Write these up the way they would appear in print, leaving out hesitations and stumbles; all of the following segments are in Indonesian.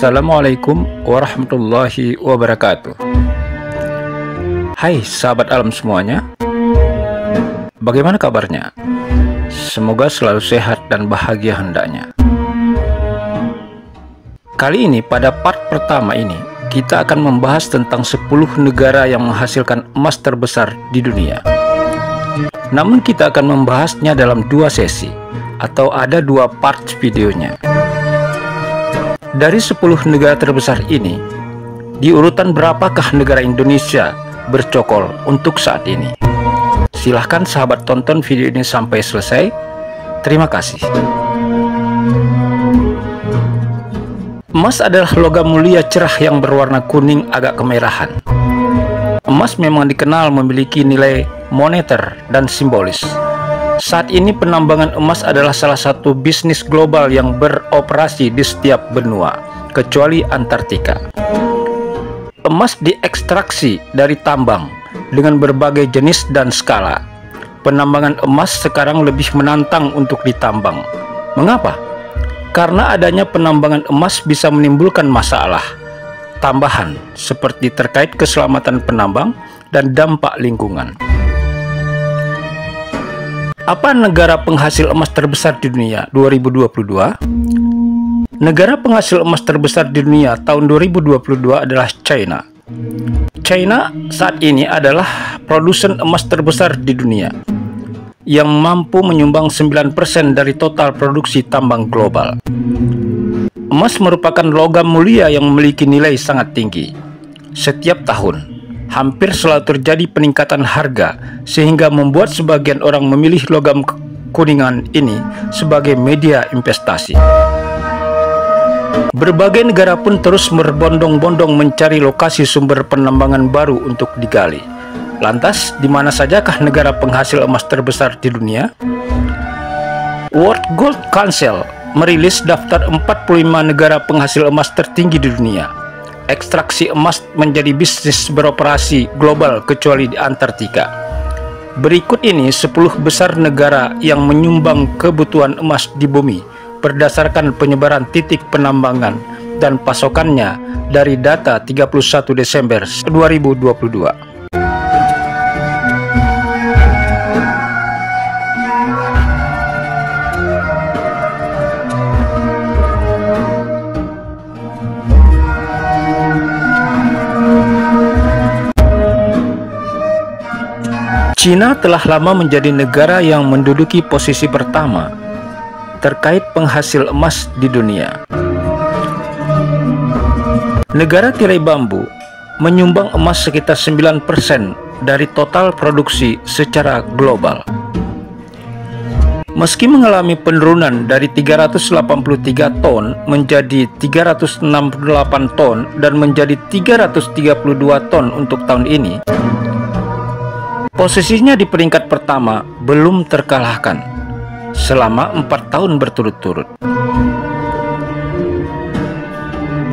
Assalamualaikum warahmatullahi wabarakatuh. Hai sahabat alam semuanya, bagaimana kabarnya? Semoga selalu sehat dan bahagia hendaknya. Kali ini pada part pertama ini kita akan membahas tentang 10 negara yang menghasilkan emas terbesar di dunia. Namun kita akan membahasnya dalam 2 sesi atau ada 2 part videonya. Dari 10 negara terbesar ini, di urutan berapakah negara Indonesia bercokol untuk saat ini? Silahkan sahabat tonton video ini sampai selesai. Terima kasih. Emas adalah logam mulia cerah yang berwarna kuning agak kemerahan. Emas memang dikenal memiliki nilai moneter dan simbolis. Saat ini penambangan emas adalah salah satu bisnis global yang beroperasi di setiap benua, kecuali Antartika. Emas diekstraksi dari tambang dengan berbagai jenis dan skala. Penambangan emas sekarang lebih menantang untuk ditambang. Mengapa? Karena adanya penambangan emas bisa menimbulkan masalah tambahan seperti terkait keselamatan penambang dan dampak lingkungan. Apa negara penghasil emas terbesar di dunia 2022? Negara penghasil emas terbesar di dunia tahun 2022 adalah China. China saat ini adalah produsen emas terbesar di dunia yang mampu menyumbang 9% dari total produksi tambang global. Emas merupakan logam mulia yang memiliki nilai sangat tinggi. Setiap tahun hampir selalu terjadi peningkatan harga sehingga membuat sebagian orang memilih logam kuningan ini sebagai media investasi. Berbagai negara pun terus berbondong-bondong mencari lokasi sumber penambangan baru untuk digali. Lantas, di mana sajakah negara penghasil emas terbesar di dunia? World Gold Council merilis daftar 45 negara penghasil emas tertinggi di dunia. Ekstraksi emas menjadi bisnis beroperasi global kecuali di Antartika. Berikut ini 10 besar negara yang menyumbang kebutuhan emas di bumi berdasarkan penyebaran titik penambangan dan pasokannya dari data 31 Desember 2022. Cina telah lama menjadi negara yang menduduki posisi pertama terkait penghasil emas di dunia. Negara tirai bambu menyumbang emas sekitar 9% dari total produksi secara global. Meski mengalami penurunan dari 383 ton menjadi 368 ton dan menjadi 332 ton untuk tahun ini, posisinya di peringkat pertama belum terkalahkan selama 4 tahun berturut-turut.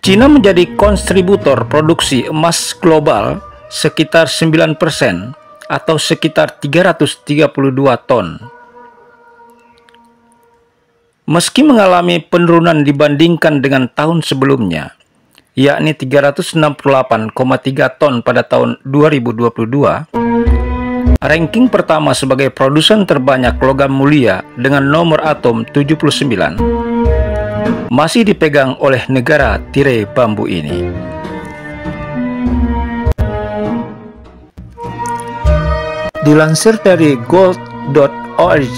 Cina menjadi kontributor produksi emas global sekitar 9% atau sekitar 332 ton. Meski mengalami penurunan dibandingkan dengan tahun sebelumnya, yakni 368,3 ton pada tahun 2022, ranking pertama sebagai produsen terbanyak logam mulia dengan nomor atom 79 masih dipegang oleh negara tirai bambu ini. Dilansir dari gold.org,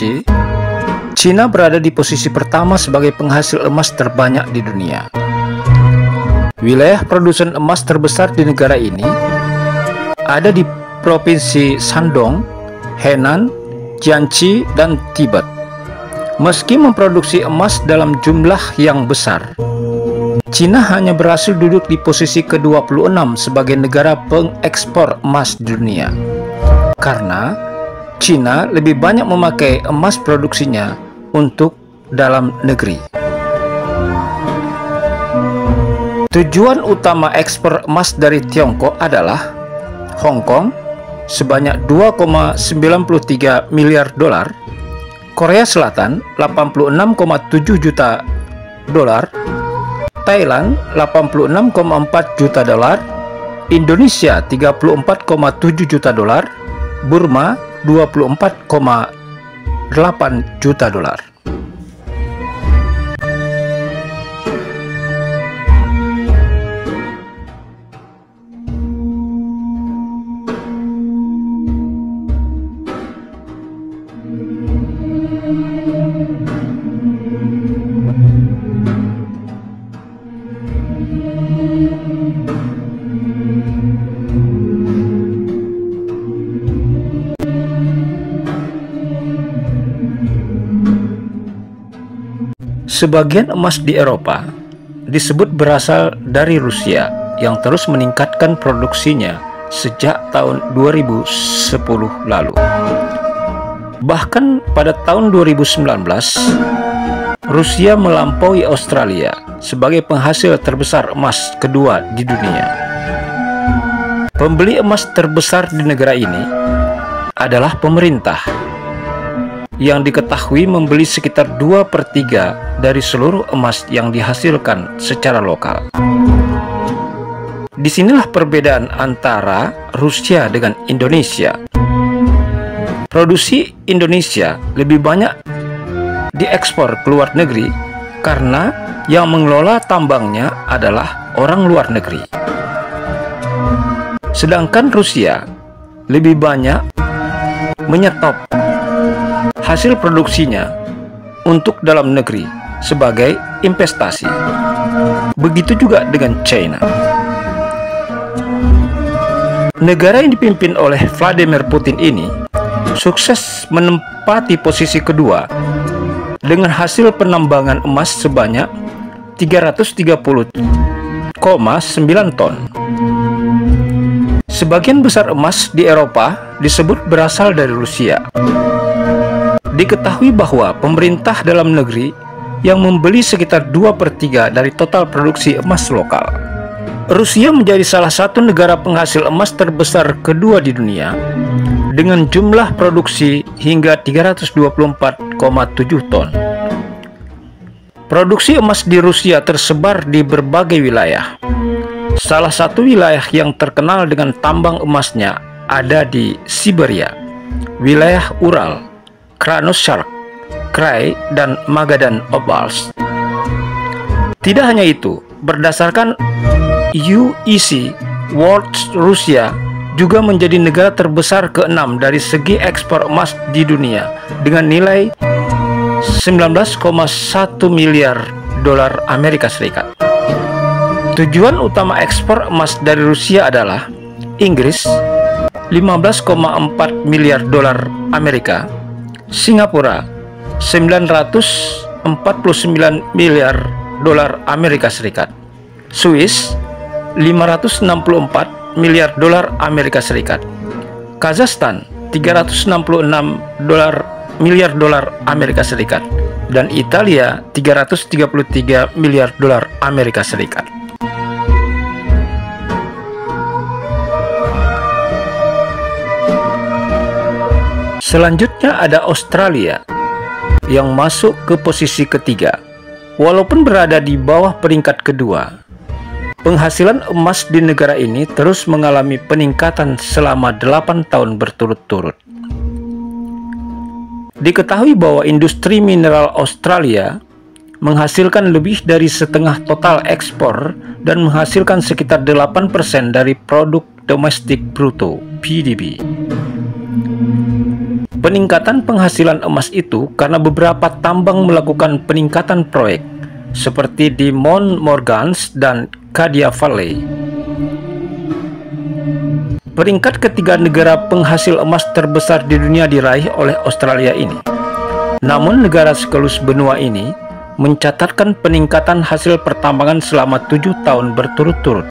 Cina berada di posisi pertama sebagai penghasil emas terbanyak di dunia. Wilayah produsen emas terbesar di negara ini ada di Provinsi Shandong, Henan, Jiangxi, dan Tibet. Meski memproduksi emas dalam jumlah yang besar, Cina hanya berhasil duduk di posisi ke-26 sebagai negara pengekspor emas di dunia. Karena Cina lebih banyak memakai emas produksinya untuk dalam negeri. Tujuan utama ekspor emas dari Tiongkok adalah Hong Kong sebanyak 2,93 miliar dolar, Korea Selatan 86,7 juta dolar, Thailand 86,4 juta dolar, Indonesia 34,7 juta dolar, Burma 24,8 juta dolar. Sebagian emas di Eropa disebut berasal dari Rusia yang terus meningkatkan produksinya sejak tahun 2010 lalu. Bahkan pada tahun 2019, Rusia melampaui Australia sebagai penghasil terbesar emas kedua di dunia. Pembeli emas terbesar di negara ini adalah pemerintah, yang diketahui membeli sekitar 2/3 dari seluruh emas yang dihasilkan secara lokal. Disinilah perbedaan antara Rusia dengan Indonesia. Produksi Indonesia lebih banyak diekspor ke luar negeri karena yang mengelola tambangnya adalah orang luar negeri. Sedangkan Rusia lebih banyak menyetop hasil produksinya untuk dalam negeri sebagai investasi. Begitu juga dengan China. Negara yang dipimpin oleh Vladimir Putin ini sukses menempati posisi kedua dengan hasil penambangan emas sebanyak 330,9 ton. Sebagian besar emas di Eropa disebut berasal dari Rusia. Diketahui bahwa pemerintah dalam negeri yang membeli sekitar 2/3 dari total produksi emas lokal. Rusia menjadi salah satu negara penghasil emas terbesar kedua di dunia dengan jumlah produksi hingga 324,7 ton. Produksi emas di Rusia tersebar di berbagai wilayah. Salah satu wilayah yang terkenal dengan tambang emasnya ada di Siberia, wilayah Ural, Krasnoyarsk, Krai, dan Magadan Oblast. Tidak hanya itu, berdasarkan UEC, World Rusia juga menjadi negara terbesar ke-6 dari segi ekspor emas di dunia dengan nilai 19,1 miliar dolar Amerika Serikat. Tujuan utama ekspor emas dari Rusia adalah Inggris 15,4 miliar dolar Amerika, Singapura 949 miliar dolar Amerika Serikat, Swiss 564 miliar dolar Amerika Serikat, Kazakhstan 366 miliar dolar Amerika Serikat, dan Italia 333 miliar dolar Amerika Serikat. Selanjutnya ada Australia yang masuk ke posisi ketiga. Walaupun berada di bawah peringkat kedua, penghasilan emas di negara ini terus mengalami peningkatan selama 8 tahun berturut-turut. Diketahui bahwa industri mineral Australia menghasilkan lebih dari setengah total ekspor dan menghasilkan sekitar 8% dari produk domestik bruto (PDB). Peningkatan penghasilan emas itu karena beberapa tambang melakukan peningkatan proyek seperti di Mount Morgans dan Cadia Valley. Peringkat ketiga negara penghasil emas terbesar di dunia diraih oleh Australia ini. Namun negara sekelus benua ini mencatatkan peningkatan hasil pertambangan selama 7 tahun berturut-turut.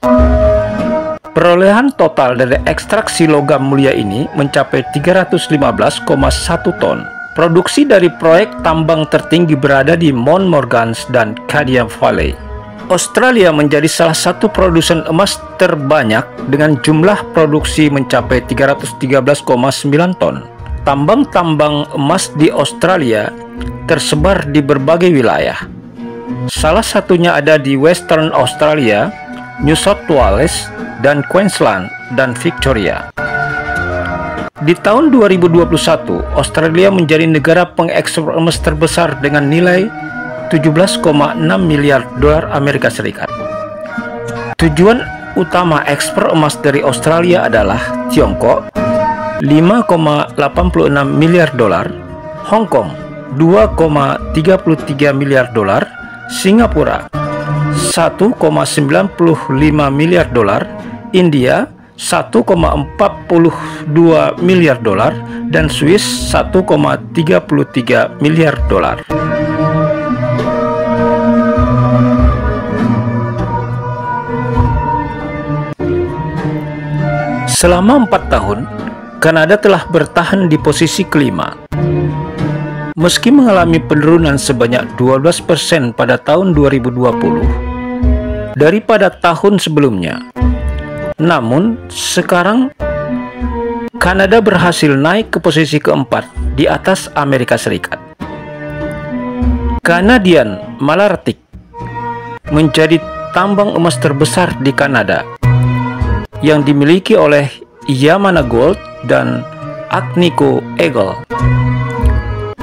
Perolehan total dari ekstraksi logam mulia ini mencapai 315,1 ton. Produksi dari proyek tambang tertinggi berada di Mount Morgans dan Cadia Valley. Australia menjadi salah satu produsen emas terbanyak dengan jumlah produksi mencapai 313,9 ton. Tambang-tambang emas di Australia tersebar di berbagai wilayah. Salah satunya ada di Western Australia, New South Wales, dan Queensland dan Victoria. Di tahun 2021, Australia menjadi negara pengekspor emas terbesar dengan nilai 17,6 miliar dolar Amerika Serikat. Tujuan utama ekspor emas dari Australia adalah Tiongkok 5,86 miliar dolar, Hong Kong 2,33 miliar dolar, Singapura 1,95 miliar dolar, India 1,42 miliar dolar, dan Swiss 1,33 miliar dolar. Selama 4 tahun, Kanada telah bertahan di posisi kelima. Meski mengalami penurunan sebanyak 12% pada tahun 2020 daripada tahun sebelumnya, namun sekarang Kanada berhasil naik ke posisi keempat di atas Amerika Serikat. Canadian Malartic menjadi tambang emas terbesar di Kanada yang dimiliki oleh Yamana Gold dan Agnico Eagle.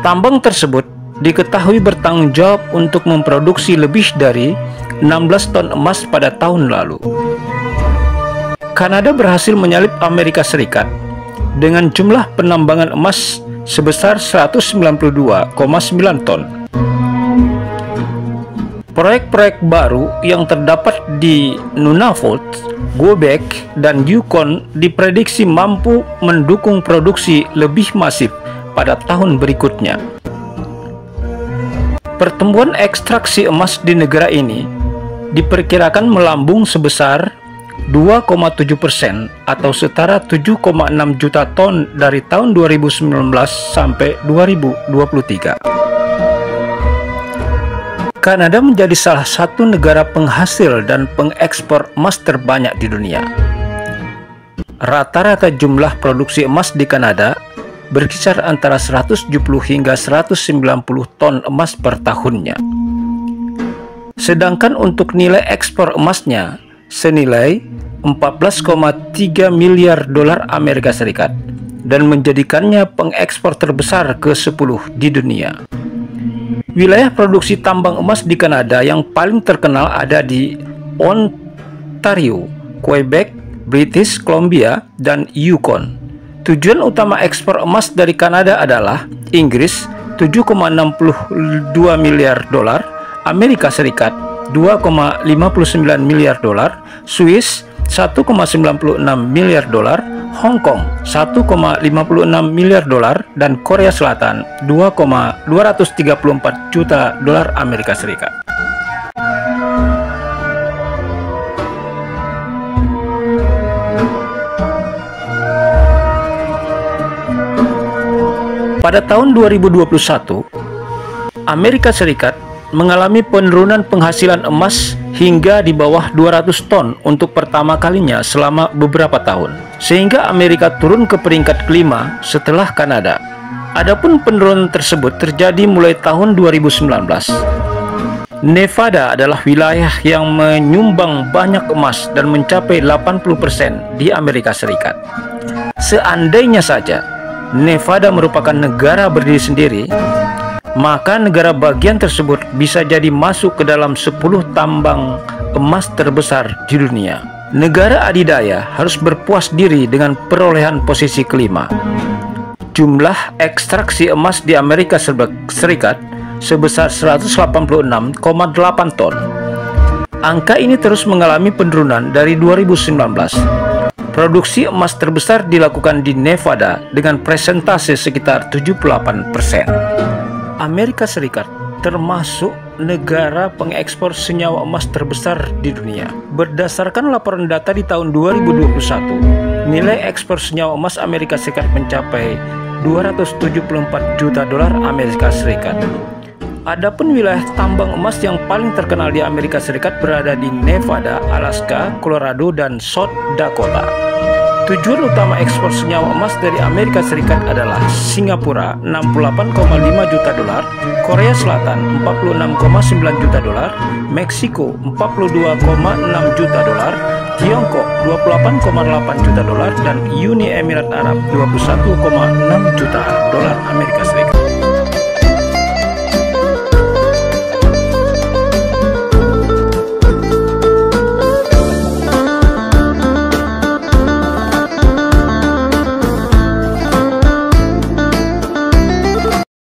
Tambang tersebut diketahui bertanggung jawab untuk memproduksi lebih dari 16 ton emas pada tahun lalu. Kanada berhasil menyalip Amerika Serikat dengan jumlah penambangan emas sebesar 192,9 ton. Proyek-proyek baru yang terdapat di Nunavut, Quebec, dan Yukon diprediksi mampu mendukung produksi lebih masif pada tahun berikutnya. Pertumbuhan ekstraksi emas di negara ini diperkirakan melambung sebesar 2,7% atau setara 7,6 juta ton dari tahun 2019 sampai 2023. Kanada menjadi salah satu negara penghasil dan pengekspor emas terbanyak di dunia. Rata-rata jumlah produksi emas di Kanada berkisar antara 170 hingga 190 ton emas per tahunnya. Sedangkan untuk nilai ekspor emasnya senilai 14,3 miliar dolar Amerika Serikat dan menjadikannya pengekspor terbesar ke-10 di dunia. Wilayah produksi tambang emas di Kanada yang paling terkenal ada di Ontario, Quebec, British Columbia, dan Yukon. Tujuan utama ekspor emas dari Kanada adalah Inggris 7,62 miliar dolar, Amerika Serikat 2,59 miliar dolar, Swiss 1,96 miliar dolar, Hong Kong 1,56 miliar dolar, dan Korea Selatan 2,234 juta dolar Amerika Serikat. Pada tahun 2021, Amerika Serikat mengalami penurunan penghasilan emas hingga di bawah 200 ton untuk pertama kalinya selama beberapa tahun, sehingga Amerika turun ke peringkat kelima setelah Kanada. Adapun penurunan tersebut terjadi mulai tahun 2019. Nevada adalah wilayah yang menyumbang banyak emas dan mencapai 80% di Amerika Serikat. Seandainya saja Nevada merupakan negara berdiri sendiri, maka negara bagian tersebut bisa jadi masuk ke dalam 10 tambang emas terbesar di dunia. Negara adidaya harus berpuas diri dengan perolehan posisi kelima. Jumlah ekstraksi emas di Amerika Serikat sebesar 186,8 ton. Angka ini terus mengalami penurunan dari 2019. Produksi emas terbesar dilakukan di Nevada dengan presentase sekitar 78%. Amerika Serikat termasuk negara pengekspor senyawa emas terbesar di dunia. Berdasarkan laporan data di tahun 2021, nilai ekspor senyawa emas Amerika Serikat mencapai 274 juta dolar Amerika Serikat. Adapun wilayah tambang emas yang paling terkenal di Amerika Serikat berada di Nevada, Alaska, Colorado, dan South Dakota. Tujuan utama ekspor senyawa emas dari Amerika Serikat adalah Singapura 68,5 juta dolar, Korea Selatan 46,9 juta dolar, Meksiko 42,6 juta dolar, Tiongkok 28,8 juta dolar, dan Uni Emirat Arab 21,6 juta dolar Amerika Serikat.